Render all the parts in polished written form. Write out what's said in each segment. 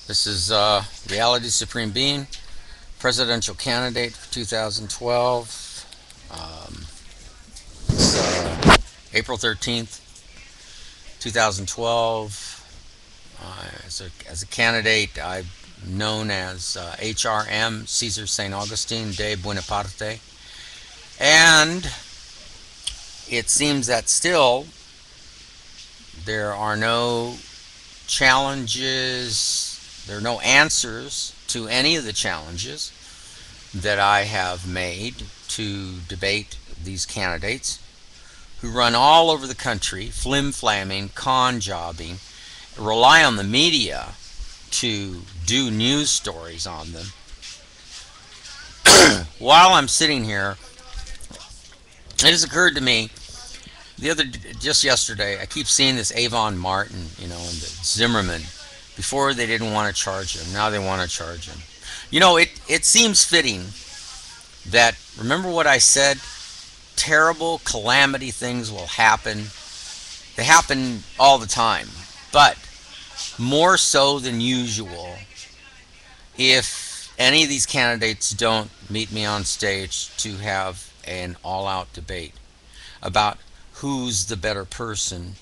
This is Reality Supreme Being, presidential candidate for 2012. It's April 13th, 2012. As a candidate, I'm known as HRM, Caesar St. Augustine de Buonaparte. And it seems that still there are no challenges, there are no answers to any of the challenges that I have made to debate these candidates who run all over the country, flim-flamming, con-jobbing, rely on the media to do news stories on them. While I'm sitting here, it has occurred to me just yesterday, I keep seeing this Avon Martin, and the Zimmerman. Before they didn't want to charge him, now they want to charge him. It seems fitting that, remember what I said, terrible calamity things will happen. They happen all the time, but more so than usual if any of these candidates don't meet me on stage to have an all-out debate about who's the better person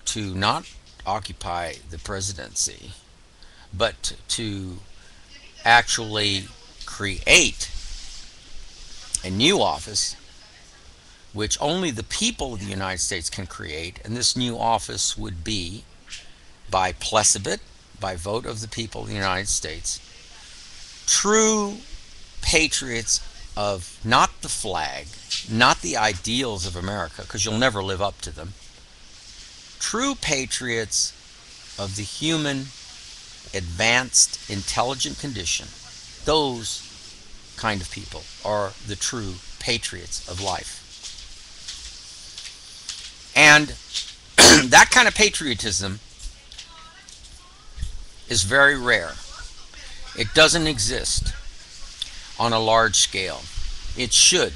to not occupy the presidency, but to actually create a new office which only the people of the United States can create. And this new office would be by plebiscite, by vote of the people of the United States, true patriots of not the flag, not the ideals of America, because you'll never live up to them. True patriots of the human, advanced, intelligent condition. Those kind of people are the true patriots of life. And that kind of patriotism is very rare. It doesn't exist on a large scale. It should.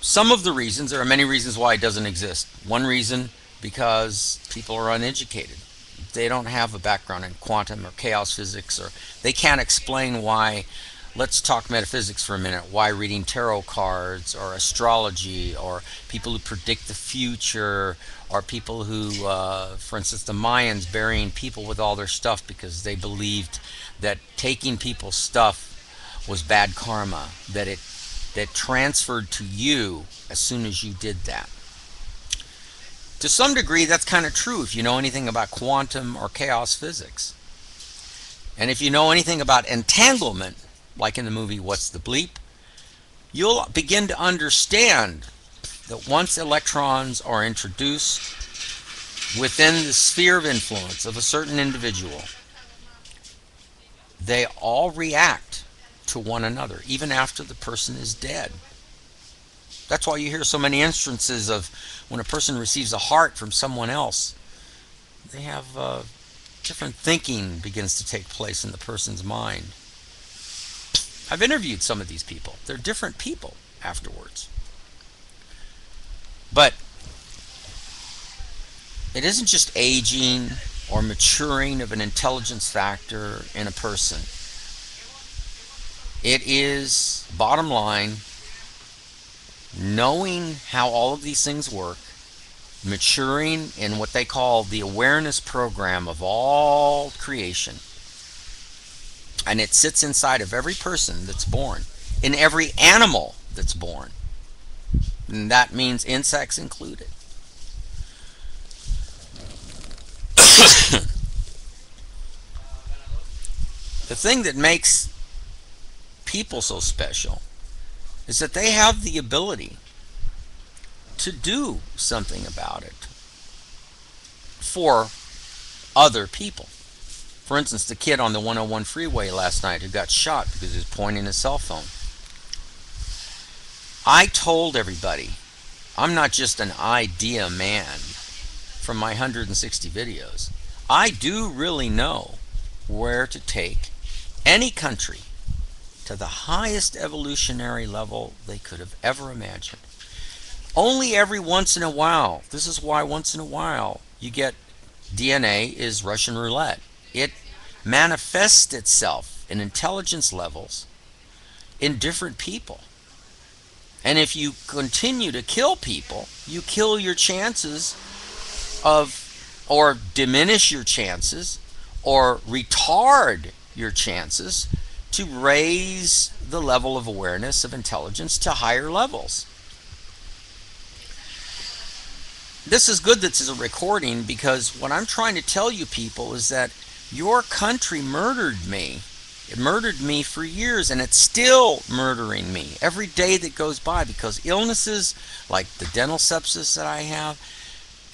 Some of the reasons, there are many reasons why it doesn't exist. One reason, because people are uneducated. They don't have a background in quantum or chaos physics, or they can't explain why. Let's talk metaphysics for a minute. Why reading tarot cards or astrology or people who predict the future, or people who, for instance, the Mayans burying people with all their stuff because they believed that taking people's stuff was bad karma, that transferred to you as soon as you did that. To some degree, that's kind of true if you know anything about quantum or chaos physics. And if you know anything about entanglement, like in the movie What's the Bleep, you'll begin to understand that once electrons are introduced within the sphere of influence of a certain individual, they all react to one another, even after the person is dead. That's why you hear so many instances of when a person receives a heart from someone else, they have different thinking begins to take place in the person's mind. I've interviewed some of these people. They're different people afterwards. But it isn't just aging or maturing of an intelligence factor in a person. It is, bottom line, knowing how all of these things work, maturing in what they call the awareness program of all creation. And it sits inside of every person that's born, in every animal that's born. And that means insects included. The thing that makes people so special is that they have the ability to do something about it for other people. For instance, the kid on the 101 freeway last night who got shot because he was pointing his cell phone. I told everybody, I'm not just an idea man from my 160 videos. I do really know where to take any country to the highest evolutionary level they could have ever imagined. Only every once in a while, this is why once in a while you get DNA is Russian roulette. It manifests itself in intelligence levels in different people. And if you continue to kill people, you kill your chances of, or diminish your chances, or retard your chances to raise the level of awareness of intelligence to higher levels. This is good that this is a recording, because what I'm trying to tell you people is that your country murdered me. It murdered me for years, and it's still murdering me every day that goes by, because illnesses like the dental sepsis that I have,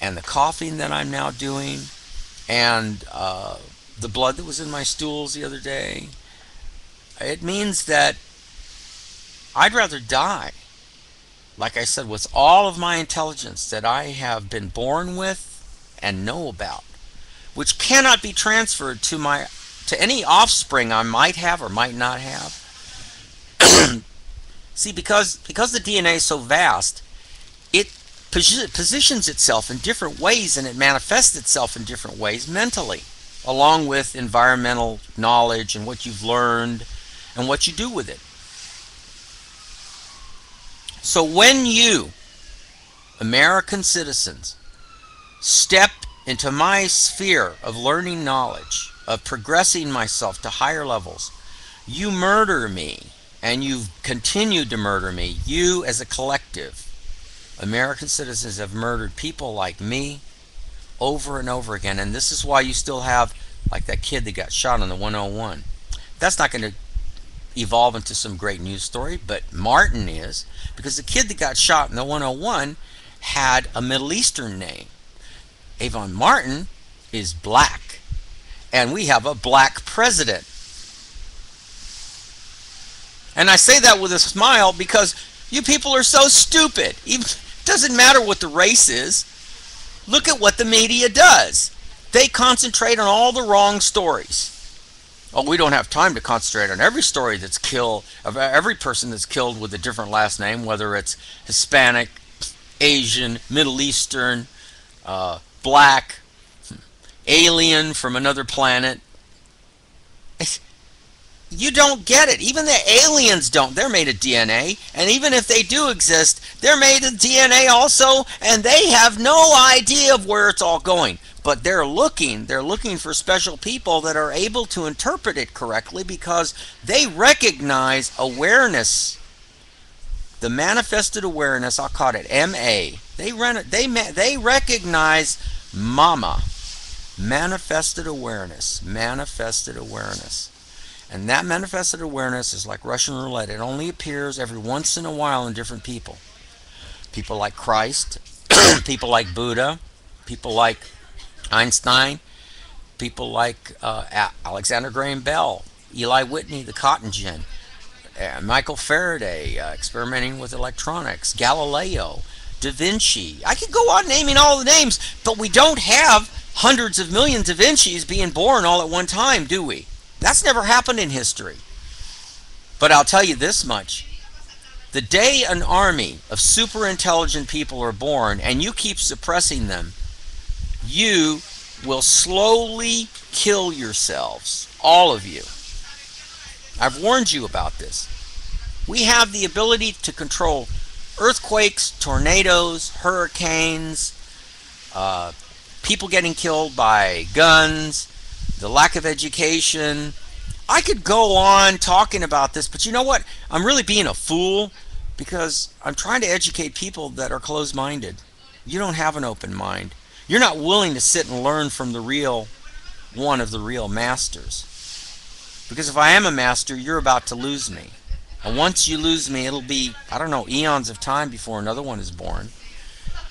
and the coughing that I'm now doing, and the blood that was in my stools the other day, it means that I'd rather die, like I said, with all of my intelligence that I have been born with and know about, which cannot be transferred to any offspring I might have or might not have. See, because the DNA is so vast, it positions itself in different ways, and it manifests itself in different ways mentally, along with environmental knowledge and what you've learned and what you do with it. So when you, American citizens, step into my sphere of learning knowledge, of progressing myself to higher levels, you murder me, and you've continued to murder me. You as a collective, American citizens, have murdered people like me over and over again, and this is why you still have, like that kid that got shot on the 101. That's not going to evolve into some great news story, but Martin is, because the kid that got shot in the 101 had a Middle Eastern name. Avon Martin is black, and we have a black president. And I say that with a smile, because you people are so stupid. It doesn't matter what the race is. Look at what the media does. They concentrate on all the wrong stories. Oh, we don't have time to concentrate on every story that's killed, of every person that's killed with a different last name, whether it's Hispanic, Asian, Middle Eastern, black, alien from another planet. You don't get it. Even the aliens don't. They're made of DNA. And even if they do exist, they're made of DNA also, and they have no idea of where it's all going. But they're looking for special people that are able to interpret it correctly, because they recognize awareness. The manifested awareness, I'll call it MA. They recognize Mama. Manifested awareness. Manifested awareness. And that manifested awareness is like Russian roulette. It only appears every once in a while in different people. People like Christ, people like Buddha, people like Einstein, people like Alexander Graham Bell, Eli Whitney, the cotton gin, Michael Faraday, experimenting with electronics, Galileo, Da Vinci. I could go on naming all the names, but we don't have hundreds of millions of Da Vincis being born all at one time, do we? That's never happened in history. But I'll tell you this much. The day an army of super intelligent people are born and you keep suppressing them, you will slowly kill yourselves. All of you. I've warned you about this. We have the ability to control earthquakes, tornadoes, hurricanes, people getting killed by guns, the lack of education. I could go on talking about this, but you know what? I'm really being a fool, because I'm trying to educate people that are closed-minded. You don't have an open mind. You're not willing to sit and learn from the real one of the real masters. Because if I am a master, you're about to lose me. And once you lose me, it'll be, I don't know, eons of time before another one is born.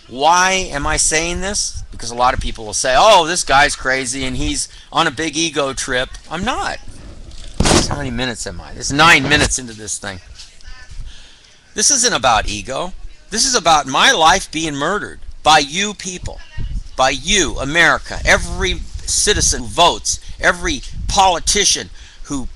Why am I saying this? Because a lot of people will say, oh, this guy's crazy and he's on a big ego trip. I'm not. How many minutes am I? It's 9 minutes into this thing. This isn't about ego. This is about my life being murdered by you people. By you, America. Every citizen who votes. Every politician who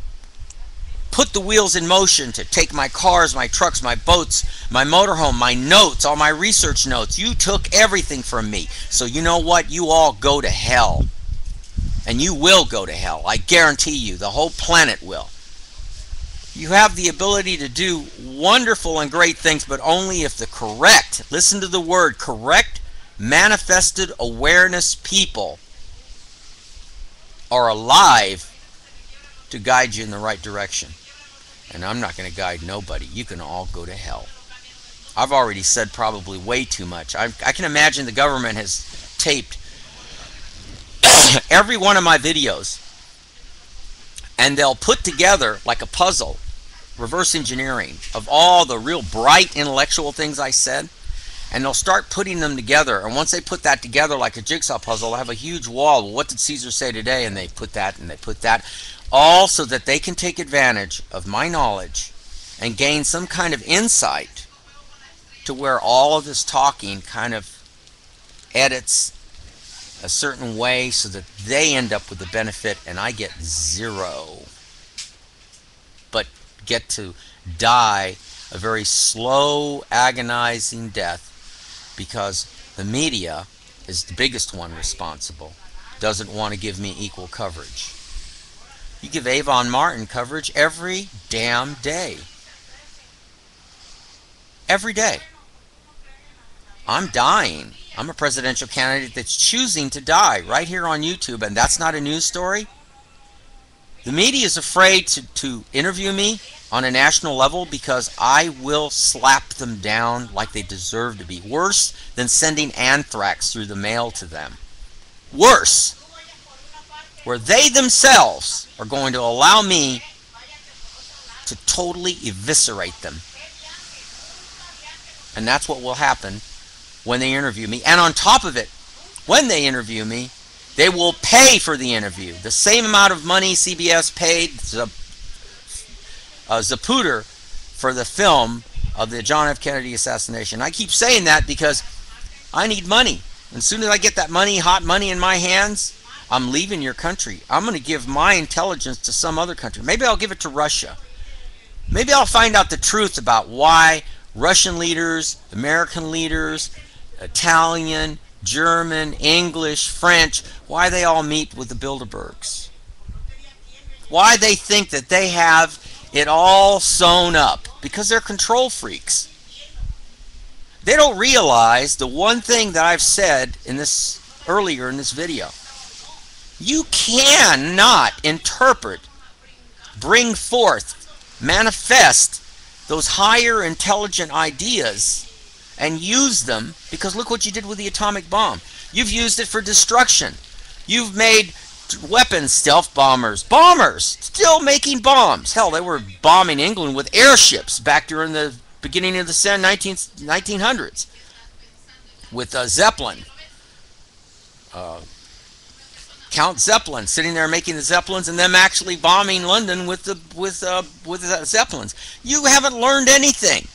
put the wheels in motion to take my cars, my trucks, my boats, my motorhome, my notes, all my research notes. You took everything from me. So you know what? You all go to hell. And you will go to hell. I guarantee you. The whole planet will. You have the ability to do wonderful and great things, but only if the correct, listen to the word, correct, manifested awareness people are alive to guide you in the right direction. And I'm not going to guide nobody. You can all go to hell. I've already said probably way too much. I can imagine the government has taped every one of my videos, and they'll put together like a puzzle, reverse engineering of all the real bright intellectual things I said, and they'll start putting them together. And once they put that together like a jigsaw puzzle, they'll have a huge wall. Well, what did Caesar say today? And they put that and they put that, all so that they can take advantage of my knowledge and gain some kind of insight to where all of this talking kind of edits a certain way so that they end up with the benefit and I get zero, but get to die a very slow, agonizing death because the media is the biggest one responsible. Doesn't want to give me equal coverage. You give Avon Martin coverage every damn day. Every day. I'm dying. I'm a presidential candidate that's choosing to die right here on YouTube, and that's not a news story. The media is afraid to interview me on a national level because I will slap them down like they deserve to be. Worse than sending anthrax through the mail to them. Worse. Where they themselves are going to allow me to totally eviscerate them. And that's what will happen when they interview me. And on top of it, when they interview me, they will pay for the interview. The same amount of money CBS paid Zapruder for the film of the John F. Kennedy assassination. I keep saying that because I need money. And as soon as I get that money, hot money in my hands, I'm leaving your country. I'm going to give my intelligence to some other country. Maybe I'll give it to Russia. Maybe I'll find out the truth about why Russian leaders, American leaders, Italian, German, English, French, why they all meet with the Bilderbergs. Why they think that they have it all sewn up. Because they're control freaks. They don't realize the one thing that I've said in this earlier in this video. You cannot interpret, bring forth, manifest those higher intelligent ideas and use them, because look what you did with the atomic bomb. You've used it for destruction. You've made weapons, stealth bombers, still making bombs. Hell, they were bombing England with airships back during the beginning of the 1900s with Zeppelin. Count Zeppelin sitting there making the Zeppelins and them actually bombing London with the Zeppelins. You haven't learned anything.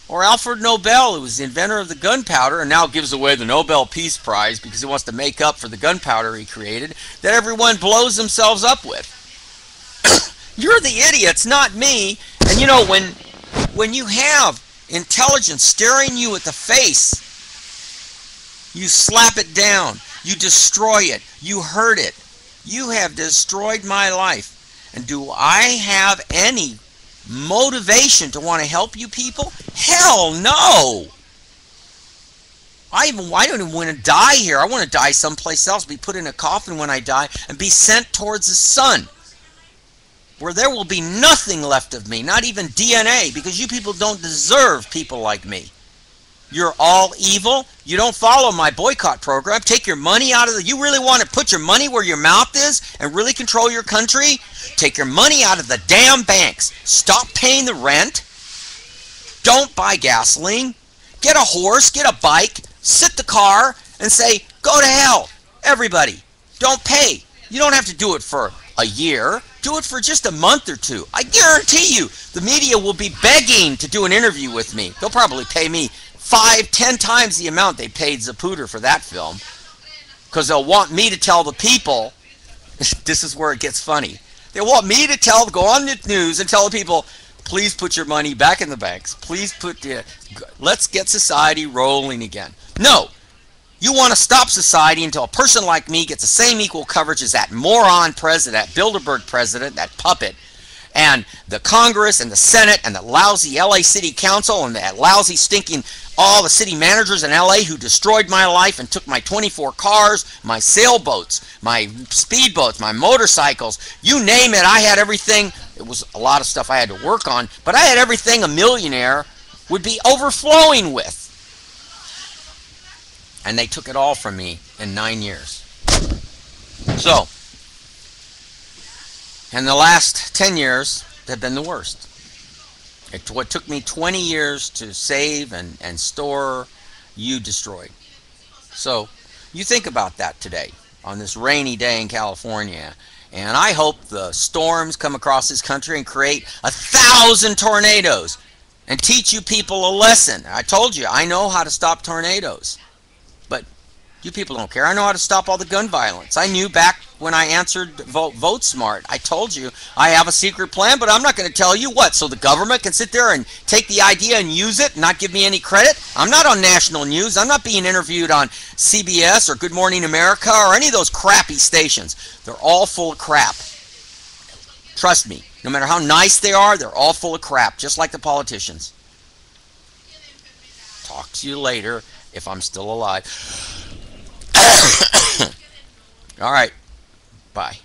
Or Alfred Nobel, who was the inventor of the gunpowder and now gives away the Nobel Peace Prize because he wants to make up for the gunpowder he created that everyone blows themselves up with. You're the idiots, not me. And you know, when you have intelligence staring you at the face, you slap it down. You destroy it. You hurt it. You have destroyed my life. And do I have any motivation to want to help you people? Hell no! I don't even want to die here. I want to die someplace else, be put in a coffin when I die, and be sent towards the sun, where there will be nothing left of me, not even DNA, because you people don't deserve people like me. You're all evil. You don't follow my boycott program. Take your money out of the... You really want to put your money where your mouth is and really control your country? Take your money out of the damn banks. Stop paying the rent. Don't buy gasoline. Get a horse, get a bike, sit the car, and say, go to hell. Everybody, don't pay. You don't have to do it for a year. Do it for just a month or two. I guarantee you, the media will be begging to do an interview with me. They'll probably pay me 5-10 times the amount they paid Zapruder for that film, because they'll want me to tell the people. This is where it gets funny. They want me to go on the news and tell the people, please put your money back in the banks. Please let's get society rolling again. No, You want to stop society until a person like me gets the same equal coverage as that moron president, that Bilderberg president, that puppet, and the Congress and the Senate and the lousy LA City Council and that lousy stinking all the city managers in LA who destroyed my life and took my 24 cars, my sailboats, my speedboats, my motorcycles, you name it. I had everything. It was a lot of stuff I had to work on, but I had everything a millionaire would be overflowing with. And they took it all from me in 9 years. So, and the last 10 years have been the worst. What took me 20 years to save and store, you destroyed. So you think about that today on this rainy day in California. And I hope the storms come across this country and create 1,000 tornadoes and teach you people a lesson. I told you, I know how to stop tornadoes. But you people don't care. I know how to stop all the gun violence. I knew back when I answered Vote Smart. I told you I have a secret plan, but I'm not going to tell you what, so the government can sit there and take the idea and use it and not give me any credit. I'm not on national news. I'm not being interviewed on CBS or Good Morning America or any of those crappy stations. They're all full of crap. Trust me. No matter how nice they are, they're all full of crap, just like the politicians. Talk to you later if I'm still alive. All right. Bye.